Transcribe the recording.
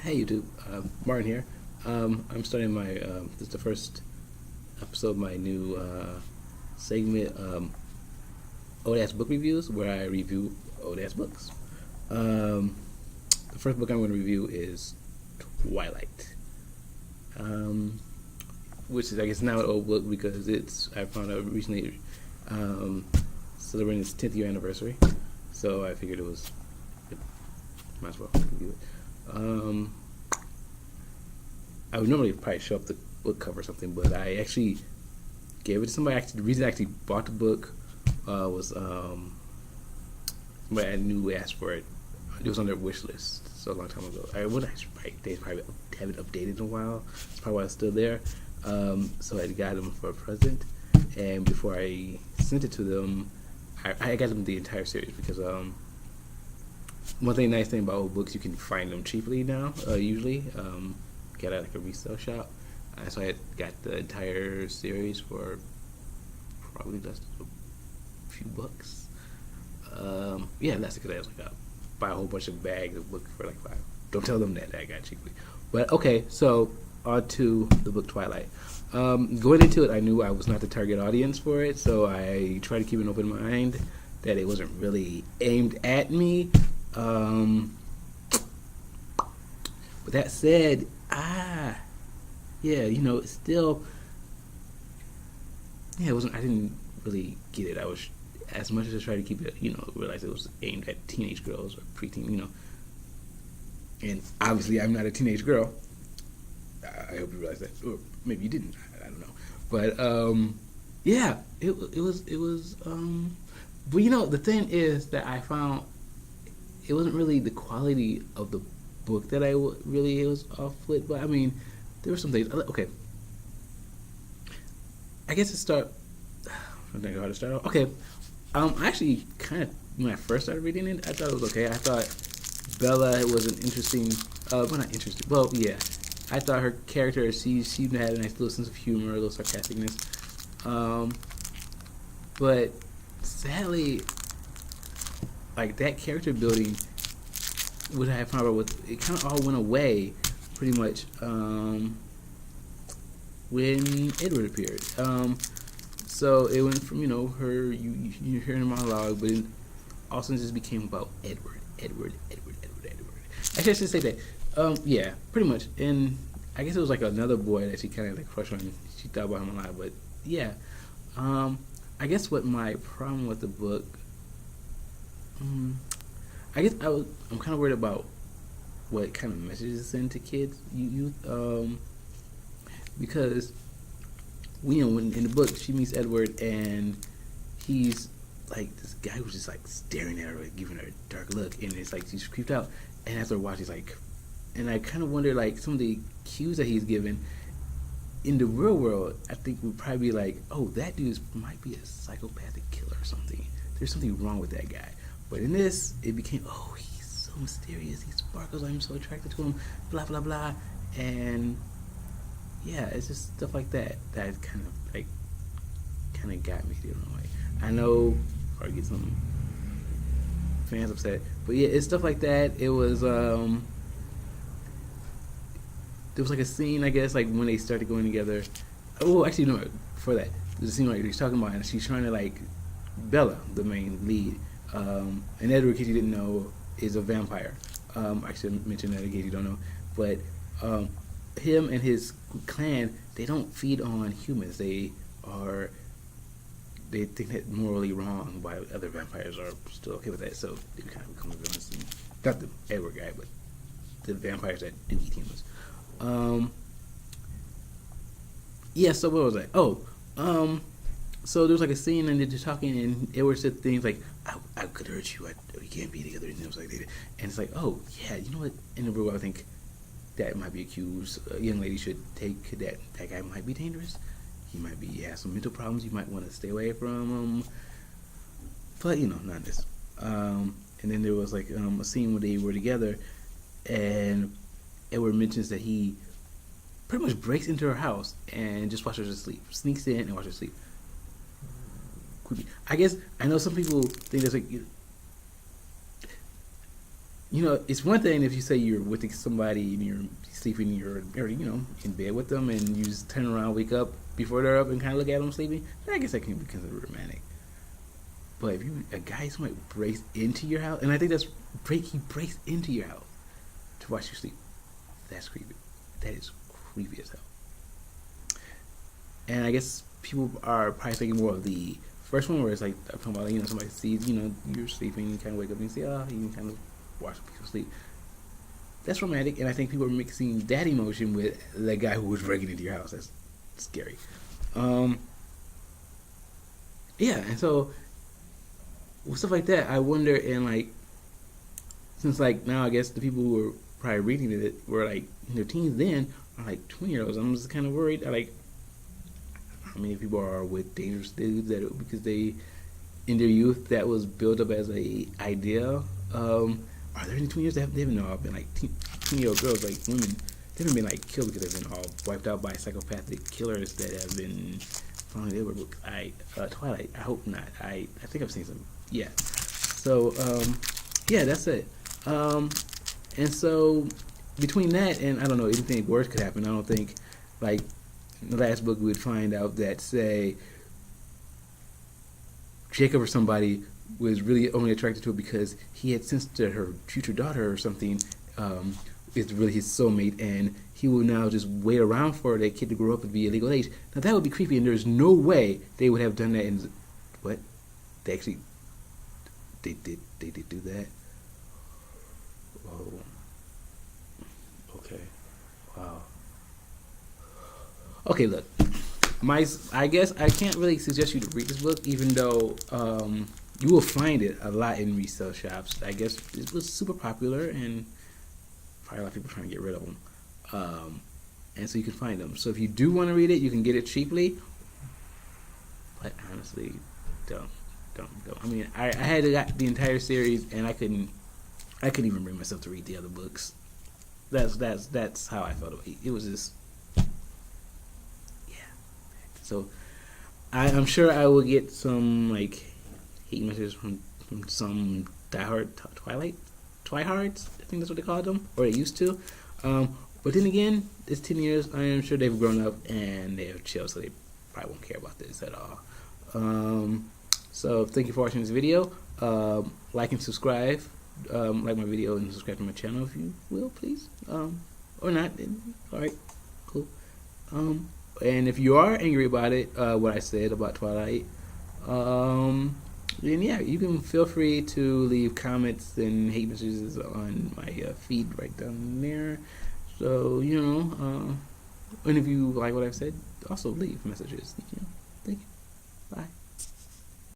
Hey YouTube, Martin here. I'm starting my this is the first episode of my new segment, old ass book reviews, where I review old ass books. The first book I'm going to review is Twilight, which is, I guess, now an old book because I found out recently celebrating its 10th year anniversary, so I figured might as well review it. I would normally probably show up the book cover or something, but I actually gave it to somebody. Actually, the reason I actually bought the book was somebody I knew asked for it. It was on their wish list so a long time ago. I would actually they probably haven't updated in a while. That's probably why it's still there. So I got them for a present, and before I sent it to them, I got them the entire series because nice thing about old books, you can find them cheaply now. Usually, get at like a resale shop. So I got the entire series for probably just a few bucks. Yeah, that's because I was like, buy a whole bunch of bags of books for like $5. Don't tell them that I got cheaply. But okay, so on to the book Twilight. Going into it, I knew I was not the target audience for it, so I tried to keep an open mind that it wasn't really aimed at me. But that said, it's still, it wasn't. I didn't really get it. I was, as much as I tried to keep it, realize it was aimed at teenage girls or preteen, and obviously I'm not a teenage girl. I hope you realize that, or maybe you didn't. I don't know, but yeah, it was. But the thing is that I found it wasn't really the quality of the book that it was off with, but I mean, there were some things. Okay, I guess I don't know how to start off. Okay, actually, kind of when I first started reading it, I thought it was okay. I thought Bella was an interesting. Well, not interesting. Well, yeah, I thought her character, she had a nice little sense of humor, a little sarcasticness. But sadly, like that character building, what I found out with it kind of all went away pretty much when Edward appeared. So it went from her you hearing a monologue, but it also just became about Edward. Actually, I should say that. Yeah, pretty much. And I guess it was like another boy that she kind of like crushed on. She thought about him a lot, but yeah. I guess what my problem with the book. I guess I'm kind of worried about what kind of messages it send to kids, youth, because when in the book she meets Edward and he's like this guy who's just like staring at her, like, giving her a dark look, and it's like she's creeped out. And after a while, she's like, and I kind of wonder like some of the cues that he's given in the real world. I think would probably be like, oh, that dude might be a psychopathic killer or something. There's something wrong with that guy. But in this, it became, oh, he's so mysterious. He sparkles. I'm so attracted to him. Blah blah blah. And yeah, it's just stuff like that that kind of got me. I know, or get some fans upset, but yeah, it's stuff like that. It was there was like a scene, I guess, like when they started going together. Oh, actually, no. Before that, there's a scene like he's talking about, and she's trying to like Bella, the main lead. And Edward, in case you didn't know, is a vampire. I should mention that in case you don't know. But him and his clan, they don't feed on humans. They think that morally wrong, while other vampires are still okay with that. So they kind of become villains. Not the Edward guy, but the vampires that do eat humans. Yeah, so what was that? So there was like a scene and they're just talking, and Edward said things like, I could hurt you, we can't be together, and it was like that. And it's like, oh yeah, you know what, in the real world I think that might be a cue a young lady should take, that guy might be dangerous, he might be have some mental problems, you might want to stay away from him, but not this. And then there was like a scene where they were together, and Edward mentions that he pretty much breaks into her house and just watches her sleep, sneaks in and watches her sleep. Creepy. I guess I know some people think that's like it's one thing if you say you're with somebody and you're sleeping, or in bed with them, and you just turn around, wake up before they're up, and kind of look at them sleeping. I guess that can be considered romantic. But if a guy, somebody breaks into your house, and I think he breaks into your house to watch you sleep. That's creepy. That is creepy as hell. And I guess people are probably thinking more of the first one, where it's like I'm talking about, somebody sees, you're sleeping, you kind of wake up and you see, you kind of watch people sleep. That's romantic, and I think people are mixing that emotion with that guy who was breaking into your house. That's scary. Yeah, and so with stuff like that, I wonder, and like, since like now I guess the people who were probably reading it were like in their teens then, are like 20-year-olds. I'm just kind of worried, like, how many people are with dangerous dudes because they, in their youth, that was built up as a idea. Are there any 20-years that they've all been like 20-year-old girls, like women? They haven't been like killed because they've been all wiped out by psychopathic killers that have been found in their book. Twilight. I hope not. I think I've seen some. Yeah. So yeah, that's it. And so between that and I don't know, anything worse could happen. I don't think, like in the last book we would find out that, say, Jacob or somebody was really only attracted to her because he had sensed that her future daughter or something is really his soulmate, and he will now just wait around for that kid to grow up and be a legal age. Now that would be creepy, and there's no way they would have done that. In what? They actually they did do that. Oh, okay, wow. Okay, look, I guess I can't really suggest you to read this book, even though you will find it a lot in resale shops. I guess it was super popular, and probably a lot of people trying to get rid of them. And so you can find them. So if you do want to read it, you can get it cheaply. But honestly, don't. I mean, I had got the entire series, and I couldn't even bring myself to read the other books. That's how I felt about it. It was just, yeah. So I'm sure I will get some like hate messages from some diehard Twihards. I think that's what they called them, or they used to. But then again, it's 10 years. I am sure they've grown up and they have chilled, so they probably won't care about this at all. So thank you for watching this video. Like and subscribe. Like my video and subscribe to my channel if you will, please. Or not. Alright, cool. And if you are angry about it, what I said about Twilight, then yeah, you can feel free to leave comments and hate messages on my feed right down there. So, and if you like what I've said, also leave messages. Thank you. Bye.